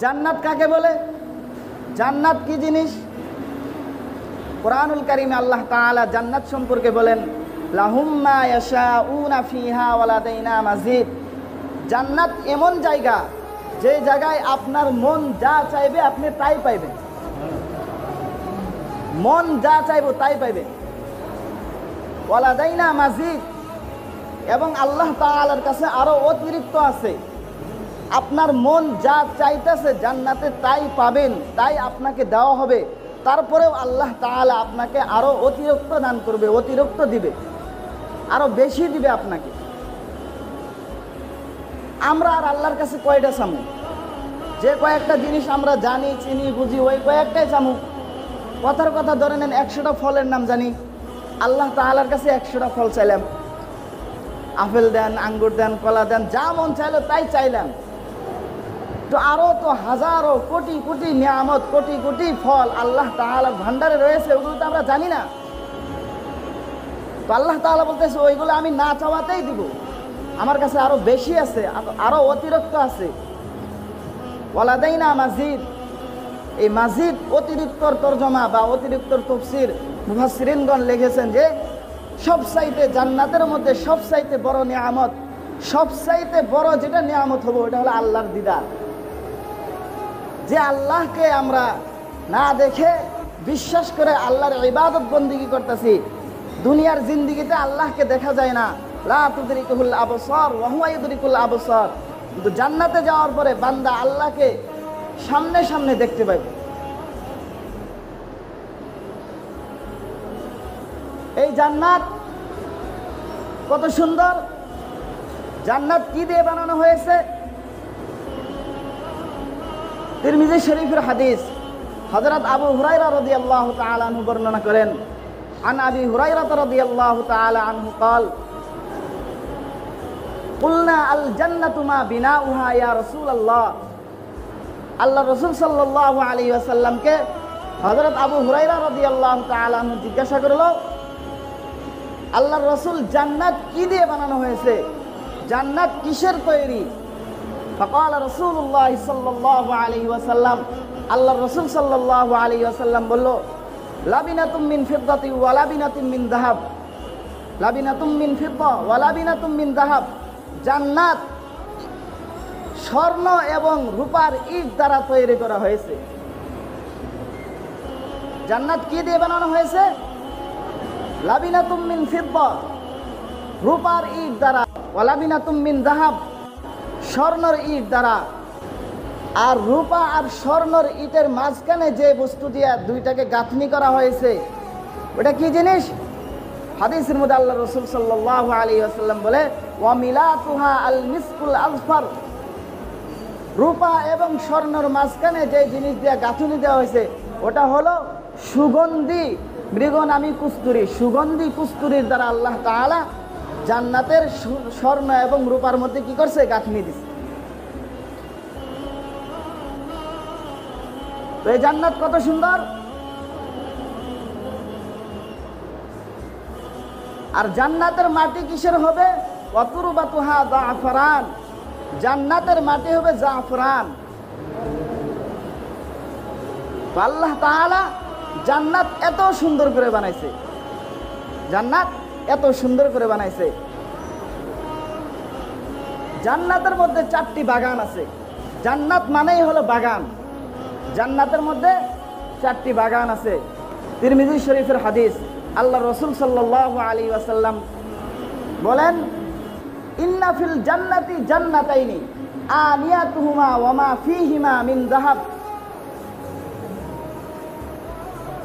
জান্নাত কাকে বলে? জান্নাত কি জিনিস? কুরআনুল কারীমে আল্লাহ তাআলা জান্নাত সম্পর্কে বলেন, লাহুম মা ইয়াশাউনা ফিহা ওয়া লাদাইনা মাজিদ। জান্নাত এমন জায়গা, যে জায়গায় আপনার মন যা চাইবে আপনি তাই পাইবেন। মন যা চাইবে তাই পাইবেন। ওয়া লাদাইনা মাজিদ, এবং আল্লাহ তাআলার কাছে আরো অতিরিক্ত আছে। আপনার মন যা চাইতেছে জান্নাতে তাই পাবেন, তাই আপনাকে দেওয়া হবে। তারপরেও আল্লাহ তাআলা আপনাকে আরো অতিরিক্ত দান করবে, অতিরিক্ত দিবে, আরো বেশি দিবে আপনাকে। আমরা আর আল্লাহর কাছে কয়টা চামু? যে কয়েকটা জিনিস আমরা জানি, চিনি, বুঝি, ওই কয়েকটাই চামু। কথার কথা ধরে নেন, 100টা ফলের নাম জানি, আল্লাহ তাআলার কাছে 100টা ফল চাইলাম। আপেল দেন, আঙ্গুর দেন, কলা দেন, যা মন চাইলো তাই চাইলাম। তো আরো তো হাজারো কোটি কোটি নিয়ামত, কোটি কোটি ফল আল্লাহ তাআলার ভান্ডারে রয়েছে, ওগুলো তো আমরা জানি না। তো আল্লাহ তাআলা বলতেছে ওইগুলো আমি না চাওয়াতেই দিব, আমার কাছে আরো বেশি আছে, আরো অতিরিক্ত আছে। ওয়ালাদাইনা মাজিদ, এই মাজিদ অতিরিক্তর তরজমা বা অতিরিক্তর তাফসীর মুফাসসিরিনগণ লিখেছেন যে সবচাইতে জান্নাতের মধ্যে সবচাইতে বড় নিয়ামত, সবচাইতে বড় যেটা নিয়ামত হবে ওটা হলো আল্লাহর দিদার। যে আল্লাহকে আমরা না দেখে বিশ্বাস করে আল্লাহর ইবাদত বন্দেগী করতেছি। দুনিয়ার জিন্দেগিতে আল্লাহকে দেখা যায় না, লা তুদরিকুল আবসার ওয়া হুয়া ইউদরিকুল আবসার। কিন্তু জান্নাতে যাওয়ার পরে বান্দা আল্লাহকে সামনে সামনে দেখতে পাবে। এই জান্নাত কত সুন্দর! জান্নাত কি দিয়ে বানানো হয়েছে? তিরমিজি শরীফের হাদিস, হযরত আবু হুরায়রা রাদিয়াল্লাহু তাআলা আনহু বর্ণনা করেন, আন আবি হুরায়রা রাদিয়াল্লাহু তাআলা আনহু قال কুলনা আল জান্নাতু মা বিনাউহা ইয়া রাসূলুল্লাহ। আল্লাহ রাসূল সাল্লাল্লাহু আলাইহি ওয়াসাল্লামকে হযরত আবু হুরায়রা রাদিয়াল্লাহু তাআলা আনহু জিজ্ঞাসা করলো, আল্লাহর রাসূল জান্নাত কি দিয়ে বানানো হয়েছে? জান্নাত কিসের তৈরি? ফাকাল রাসূলুল্লাহ সাল্লাল্লাহু আলাইহি ওয়াসাল্লাম, আল্লাহর রাসূল সাল্লাল্লাহু আলাইহি ওয়াসাল্লাম বলল, লাবিনাতুম মিন ফিদ্দাতি ওয়া লাবিনাতুম মিন যাহাব। লাবিনাতুম মিন ফিদ্দা ওয়া লাবিনাতুম মিন যাহাব। জান্নাত স্বর্ণ এবং রূপার ইট দ্বারা তৈরি করা হয়েছে। জান্নাত কি দিয়ে বানানো হয়েছে? লাবিনাতুম মিন ফিদ্দা, রূপার ইট দ্বারা, ওয়া লাবিনাতুম মিন যাহাব, স্বর্ণের ইট দ্বারা। আর রূপা আর স্বর্ণের ইটের মাঝখানে যে বস্তু দিয়ে দুইটাকে গাঁথনি করা হয়েছে ওটা কি জিনিস? হাদিসের মধ্যে আল্লাহ রাসূল সাল্লাল্লাহু আলাইহি ওয়াসাল্লাম বলে, ওয়া মিলাতুহা আল মিসকুল আযফার। রূপা এবং স্বর্ণের মাঝখানে যে জিনিস দিয়ে গাঁথনি দেওয়া হয়েছে ওটা হলো সুগন্ধি মৃগনামী কস্তুরী। সুগন্ধি কস্তুরীর দ্বারা আল্লাহ তাআলা জান্নাতের স্বর্ণ এবং রূপার মধ্যে কি করছে? গাঁথনি দিছে। তো এই জান্নাত কত সুন্দর! আর জান্নাতের মাটি কিসের হবে? ওয়াতুরবাতুহা জাফরান। জান্নাতের মাটি হবে জাফরান। তো আল্লাহ তাআলা জান্নাত এত সুন্দর করে বানাইছে, জান্নাত এত সুন্দর করে বানাইছে। জান্নাতের মধ্যে 4টি বাগান আছে। জান্নাত মানেই হলো বাগান। জান্নাতের মধ্যে 4টি বাগান আছে। তিরমিজি শরীফের হাদিস, আল্লাহ রাসূল সাল্লাল্লাহু আলাইহি ওয়াসাল্লাম বলেন, ইন্না ফিল জান্নাতি জান্নাতাইনি আনিয়াতুহুমা ওয়া মা ফীহিমা মিন যাহাব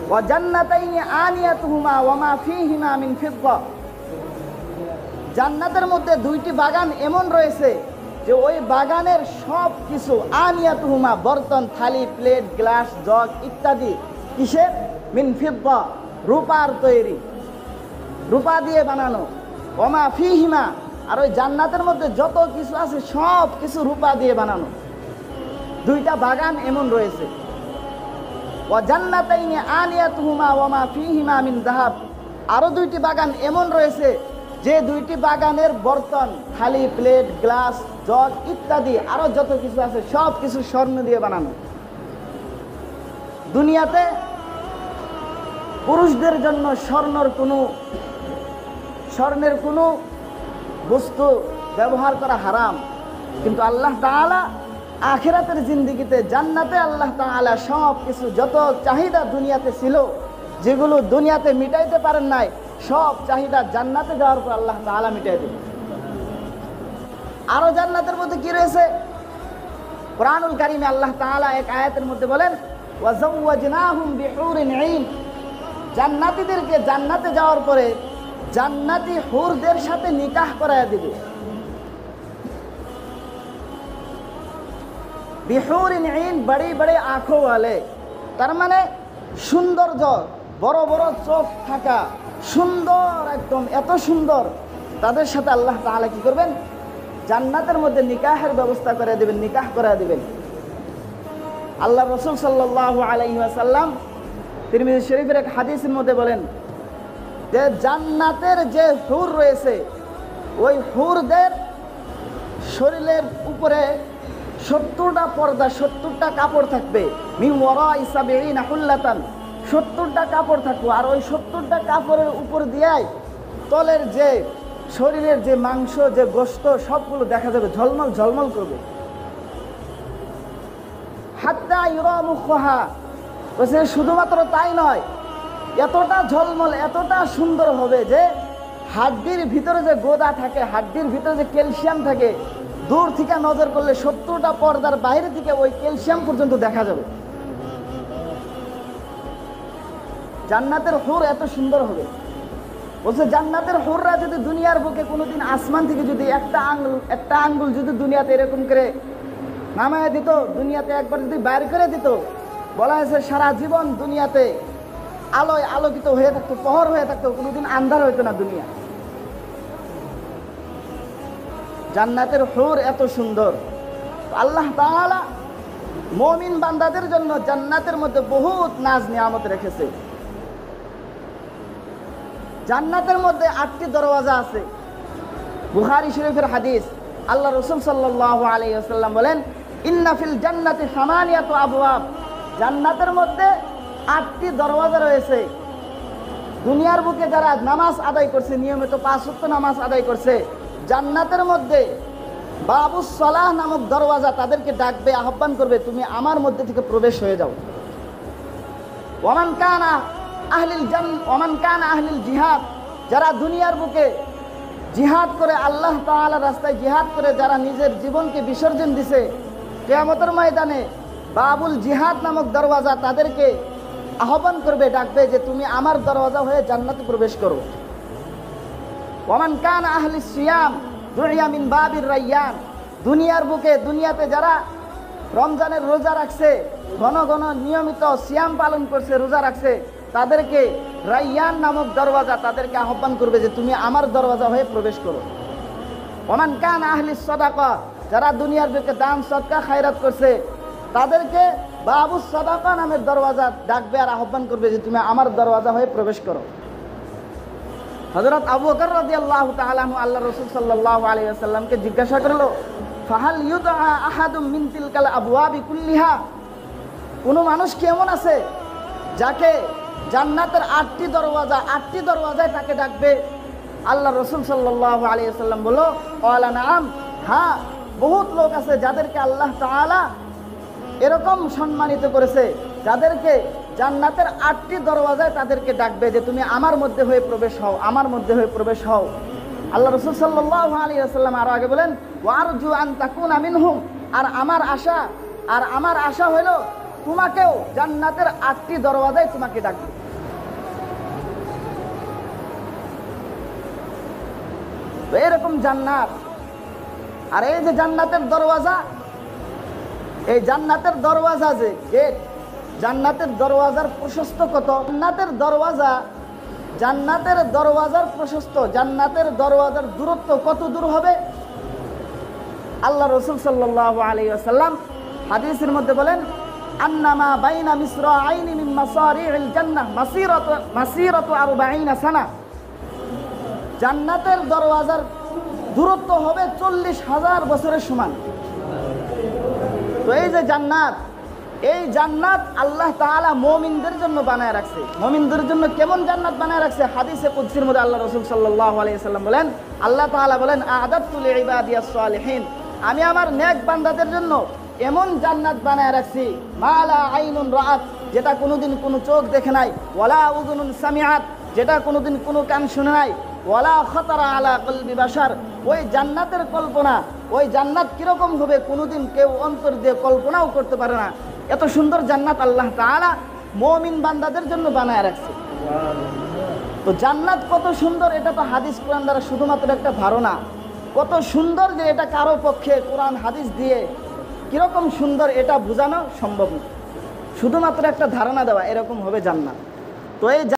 ওয়া জান্নাতাইনি আনিয়াতুহুমা ওয়া মা ফীহিমা মিন ফিদ্দা। জান্নাতের মধ্যে 2টি বাগান এমন রয়েছে যে ওই বাগানের সব কিছু, আনিয়াতুহুমা বর্তন, থালি, প্লেট, গ্লাস, জগ ইত্যাদি কিসের? মিন ফিদ্দা, রূপার তৈরি, রূপা দিয়ে বানানো। ওয়া মা ফীহিমা, আর ওই জান্নাতের মধ্যে যত কিছু আছে সব কিছু রূপা দিয়ে বানানো। 2টা বাগান এমন রয়েছে। ওয়া জান্নাতাইনি আনিয়াতুহুমা ওয়া মা ফীহিমা মিন যাহাব। আরো 2টি বাগান এমন রয়েছে যে 2টি বাগানের বর্তন, থালি, প্লেট, গ্লাস, জগ ইত্যাদি আরো যত কিছু আছে সব কিছু স্বর্ণ দিয়ে বানানো। দুনিয়াতে পুরুষদের জন্য স্বর্ণের কোনো বস্তু ব্যবহার করা হারাম, কিন্তু আল্লাহ তাআলা আখিরাতের জিন্দেগিতে জান্নাতে আল্লাহ তাআলা সব কিছু যত চাহিদা দুনিয়াতে ছিল, যেগুলো দুনিয়াতে মিটাইতে পারেন নাই, সব চাহিদা জান্নাতে যাওয়ার পর আল্লাহ তাআলা মিটাই দেবেন। আরো জান্নাতের মধ্যে কি রয়েছে? কুরআনুল কারীমে আল্লাহ তাআলা এক আয়াতের মধ্যে বলেন, ওয়াজাওয়াজনাহুম বিহুরিন আইন। জান্নাতীদেরকে জান্নাতে যাওয়ার পরে জান্নাতি হুরদের সাথে নিকাহ করায়া দিবে। বিহুরিন আইন, বড়ি বড়ি আঁখোं वाले, তার মানে সৌন্দর্য, বড় বড় চোখ থাকা, সুন্দর, একদম এত সুন্দর, তাদের সাথে আল্লাহ তাআলা কি করবেন? জান্নাতের মধ্যে নিকাহের ব্যবস্থা করে দিবেন, নিকাহ করে দিবেন। আল্লাহ রাসূল সাল্লাল্লাহু আলাইহি ওয়াসাল্লাম তিরমিজি শরীফের এক হাদিসের মধ্যে বলেন যে জান্নাতের যে হুর রয়েছে, ওই হুরদের শরীরের উপরে 70টা পর্দা, 70টা কাপড় থাকবে। মিন ওয়ারাই সাবঈনা হুল্লাতান, 70টা কাপড় থাকবে। আর ওই 70টা কাপড়ের উপর দিয়াই তলের যে শরীরের যে মাংস, যে গোশত, সবগুলো দেখা যাবে, ঝলমল ঝলমল করবে। হাত্তা ইউরা মুখহা, বলছে শুধুমাত্র তাই নয়, এতটা ঝলমল, এতটা সুন্দর হবে যে হাড্ডির ভিতরে যে গোদা থাকে, হাড্ডির ভিতরে যে ক্যালসিয়াম থাকে, দূর থেকে নজর করলে 70টা পর্দার বাইরে থেকে ওই ক্যালসিয়াম পর্যন্ত দেখা যাবে। জান্নাতের হুর এত সুন্দর হবে। বলছে জান্নাতের হুররা যদি দুনিয়ার বুকে কোনোদিন আসমান থেকে যদি একটা আঙ্গুল যদি দুনিয়াতে এরকম করে নামায় দিত, দুনিয়াতে একবার যদি বাইর করে দিত, বলা হয়েছে সারা জীবন দুনিয়াতে আলোয় আলোকিত হয়ে থাকতো, প্রহর হয়ে থাকতো, কোনোদিন আন্ধার হইতো না দুনিয়া। জান্নাতের হুর এত সুন্দর। আল্লাহ তাআলা মুমিন বান্দাদের জন্য জান্নাতের মধ্যে বহুত নাজ নিয়ামত রেখেছে। জান্নাতের মধ্যে 8টি দরওয়াজা আছে। বুখারী শরীফের হাদিস, আল্লাহ রাসূল সাল্লাল্লাহু আলাইহি ওয়াসাল্লাম বলেন, ইন্না ফিল জান্নাতি সামানিয়াতু আবওয়াব। জান্নাতের মধ্যে 8টি দরওয়াজা রয়েছে। দুনিয়ার বুকে যারা নামাজ আদায় করছে, নিয়মিত 5 ওয়াক্ত নামাজ আদায় করছে, জান্নাতের মধ্যে বাবুস সালাহ নামক দরওয়াজা তাদেরকে ডাকবে, আহ্বান করবে, তুমি আমার মধ্যে থেকে প্রবেশ হয়ে যাও। ওমান কানা আহলিল জিহাদ, যারা দুনিয়ার বুকে জিহাদ করে, আল্লাহ তাআলার রাস্তায় জিহাদ করে যারা নিজের জীবনকে বিসর্জন দিছে, কিয়ামতের ময়দানে বাবুল জিহাদ নামক দরওয়াজা তাদেরকে আহ্বান করবে, ডাকবে যে তুমি আমার দরওয়াজা হয়ে জান্নাতে প্রবেশ করো। ওমান কানা আহলিস সিয়াম দুইয়া মিন বাবির রায়্যান, দুনিয়ার বুকে দুনিয়াতে যারা রমজানের রোজা রাখছে, ঘন ঘন নিয়মিত সিয়াম পালন করছে, রোজা রাখছে, তাদেরকে রায়্যান নামক দরওয়াজা তাদেরকে আহ্বান করবে যে তুমি আমার দরওয়াজা হয়ে প্রবেশ করো। ওমান কানা আহলিস সাদাকা, যারা দুনিয়ার বুকে দান সদকা খায়রাত করছে, তাদেরকে বাবুস সাদাকা নামের দরওয়াজা ডাকবে আর আহ্বান করবে যে তুমি আমার দরওয়াজা হয়ে প্রবেশ করো। হযরত আবু বকর রাদিয়াল্লাহু তাআলা আনহু আল্লাহ রাসূল সাল্লাল্লাহু আলাইহি ওয়াসাল্লামকে জিজ্ঞাসা করলো, ফাহাল ইউদআ আহাদুম মিন তিলকাল আবওয়াবি কুল্লিহা, কোন মানুষ কি এমন আছে যাকে জান্নাতের 8টি দরওয়াজায় তাকে ডাকবে? আল্লাহ রাসূল সাল্লাল্লাহু আলাইহি ওয়াসাল্লাম বলল, ক্বালা নাআম, হ্যাঁ, বহুত লোক আছে যাদেরকে আল্লাহ তাআলা এরকম সম্মানিত করেছে, যাদেরকে জান্নাতের 8টি দরওয়াজায় তাদেরকে ডাকবে যে তুমি আমার মধ্যে হয়ে প্রবেশ হও, আমার মধ্যে হয়ে প্রবেশ হও। আল্লাহ রাসূল সাল্লাল্লাহু আলাইহি ওয়াসাল্লাম আরো আগে বলেন, ওয়ারজু আন তাকুনা মিনহুম, আর আমার আশা হলো তোমাকেও জান্নাতের 8টি দরওয়াজায় তোমাকে ডাকবে। তো এরকম জান্নাত, আর এই যে জান্নাতের দরওয়াজা, এই জান্নাতের দরওয়াজা যে গেট, জান্নাতের দরওয়াজার প্রশস্ত কত? জান্নাতের দরওয়াজার প্রশস্ত, জান্নাতের দরওয়াজার দূরত্ব কত দূর হবে? আল্লাহ রাসূল সাল্লাল্লাহু আলাইহি ওয়াসাল্লাম হাদিসের মধ্যে বলেন, আন্নামা বাইনা মিসরাআইনি মিন মাসারি'ল জান্নাহ মাসিরাতু 40 সানা। জান্নাতের দরওয়াজার দূরত্ব হবে 40,000 বছরের সমান। তো এই যে জান্নাত, এই জান্নাত আল্লাহ তাআলা মুমিনদের জন্য বানায় রাখছে। মুমিনদের জন্য কেমন জান্নাত বানায় রাখছে? হাদিসে কুদসির মধ্যে আল্লাহ রাসূল সাল্লাল্লাহু আলাইহি সাল্লাম বলেন, আল্লাহ তাআলা বলেন, আ'দাতু লিইবাদিয়াস সালিহিন, আমি আমার নেক বান্দাদের জন্য এমন জান্নাত বানায় রাখছি, মা লা আইনুন রাআত, যেটা কোনোদিন কোনো চোখ দেখে নাই, ওয়ালা উযুনুন সামিআত, যেটা কোনোদিন কোনো কান শুনে নাই, ওয়ালা খাতারা আলা কলবি বাশার, ওই জান্নাতের কল্পনা, ওই জান্নাত কিরকম হবে কোনোদিন কেউ অন্তর দিয়ে কল্পনাও করতে পারে না। এত সুন্দর জান্নাত আল্লাহ তাআলা মুমিন বান্দাদের জন্য বানায় রাখছে। তো জান্নাত কত সুন্দর, এটা তো হাদিস কোরআন দ্বারা শুধুমাত্র একটা ধারণা। কত সুন্দর যে এটা কারো পক্ষে কোরআন হাদিস দিয়ে কিরকম সুন্দর এটা বোঝানো সম্ভব না, শুধুমাত্র একটা ধারণা দেওয়া এরকম হবে জান্নাত। তো এই